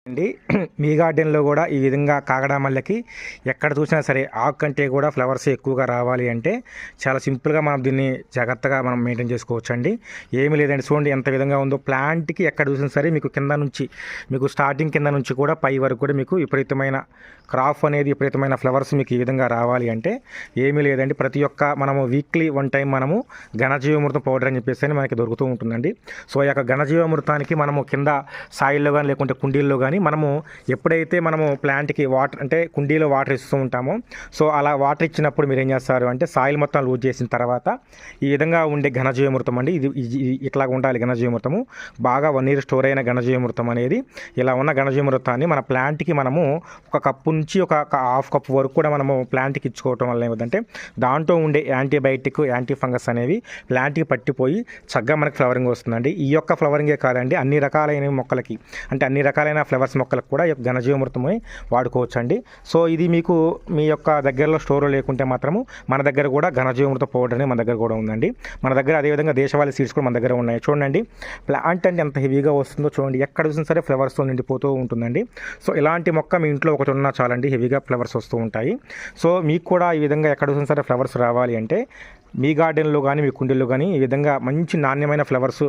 అండి మీ గార్డెన్లో కూడా ఈ విధంగా కాగడామల్లకి ఎక్కడ చూసినా సరే ఆకు కంటే కూడా ఫ్లవర్స్ ఎక్కువగా రావాలి అంటే చాలా సింపుల్గా మనం దీన్ని జాగ్రత్తగా మనం మెయింటైన్ చేసుకోవచ్చు అండి. ఏమీ లేదండి, చూడండి ఎంత విధంగా ఉందో. ప్లాంట్కి ఎక్కడ చూసినా సరే మీకు కింద నుంచి మీకు స్టార్టింగ్ కింద నుంచి కూడా పై వరకు కూడా మీకు విపరీతమైన క్రాప్ అనేది విపరీతమైన ఫ్లవర్స్ మీకు ఈ విధంగా రావాలి అంటే ఏమీ లేదండి, ప్రతి ఒక్క మనము వీక్లీ వన్ టైం మనము ఘనజీవామృతం పౌడర్ అని చెప్పేసి మనకి దొరుకుతూ ఉంటుందండి. సో ఈ యొక్క ఘనజీవామృతానికి మనము కింద సాయిల్లో కానీ లేకుంటే కుండీల్లో కానీ మనము ఎప్పుడైతే మనము ప్లాంట్కి వాటర్ అంటే కుండీలో వాటర్ ఇస్తూ ఉంటామో, సో అలా వాటర్ ఇచ్చినప్పుడు మీరు ఏం చేస్తారు అంటే సాయిల్ మొత్తం లూజ్ చేసిన తర్వాత ఈ విధంగా ఉండే ఘనజీవామృతం అండి, ఇది ఇట్లా ఉండాలి ఘనజీవామృతము. బాగా 1 year స్టోర్ అయిన ఘనజీవామృతం అనేది, ఇలా ఉన్న ఘనజీవామృతాన్ని మన ప్లాంట్కి మనము ఒక కప్పు నుంచి ఒక హాఫ్ కప్ వరకు కూడా మనము ప్లాంట్కి ఇచ్చుకోవటం వల్ల ఏమిటంటే దాంట్లో ఉండే యాంటీబయాటిక్ యాంటీ ఫంగస్ అనేవి ప్లాంట్కి పట్టిపోయి చక్కగా మనకి ఫ్లవరింగ్ వస్తుందండి. ఈ యొక్క ఫ్లవరింగే కాదండి, అన్ని రకాలైన మొక్కలకి అంటే అన్ని రకాలైన ఫ్లవర్స్ మొక్కలకు కూడా ఘనజీవామృతమై వాడుకోవచ్చు అండి. సో ఇది మీకు మీ యొక్క దగ్గరలో స్టోర్ లేకుంటే మాత్రము మన దగ్గర కూడా ఘనజీవామృత పౌడర్ అనేది మన దగ్గర కూడా ఉందండి. మన దగ్గర అదేవిధంగా దేశవాళీ సీడ్స్ కూడా మన దగ్గర ఉన్నాయి. చూడండి ప్లాంట్ అంటే ఎంత హెవీగా వస్తుందో చూడండి, ఎక్కడ చూసినా సరే ఫ్లవర్స్తో నిండిపోతూ ఉంటుందండి. సో ఇలాంటి మొక్క మీ ఇంట్లో ఒకటి ఉన్నా చాలండి, హెవీగా ఫ్లవర్స్ వస్తూ ఉంటాయి. సో మీకు కూడా ఈ విధంగా ఎక్కడ చూసినా సరే ఫ్లవర్స్ రావాలి అంటే మీ గార్డెన్లో కానీ మీ కుండీల్లో కానీ ఈ విధంగా మంచి నాణ్యమైన ఫ్లవర్స్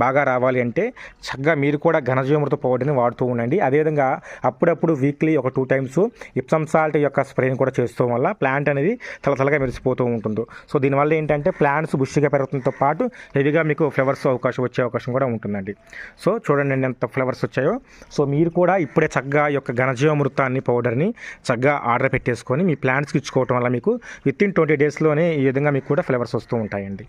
బాగా రావాలి అంటే చక్కగా మీరు కూడా ఘనజీవామృత పౌడర్ని వాడుతూ ఉండండి. అదేవిధంగా అప్పుడప్పుడు వీక్లీ ఒక 2 times ఇప్సమ్ సాల్ట్ యొక్క స్ప్రేని కూడా చేస్తూ వల్ల ప్లాంట్ అనేది తలతలగా మెరిసిపోతూ ఉంటుంది. సో దీనివల్ల ఏంటంటే ప్లాంట్స్ బుష్గా పెరగడంతో పాటు హెవీగా మీకు ఫ్లవర్స్ వచ్చే అవకాశం కూడా ఉంటుందండి. సో చూడండి ఎంత ఫ్లవర్స్ వచ్చాయో. సో మీరు కూడా ఇప్పుడే చక్కగా ఈ యొక్క ఘనజీవామృతాన్ని పౌడర్ని చక్కగా ఆర్డర్ పెట్టేసుకొని మీ ప్లాంట్స్కి ఇచ్చుకోవటం వల్ల మీకు విత్ ఇన్ 20 daysలోనే ఈ విధంగా మీకు కూడా ఫ్లవర్స్ వస్తూ ఉంటాయండి.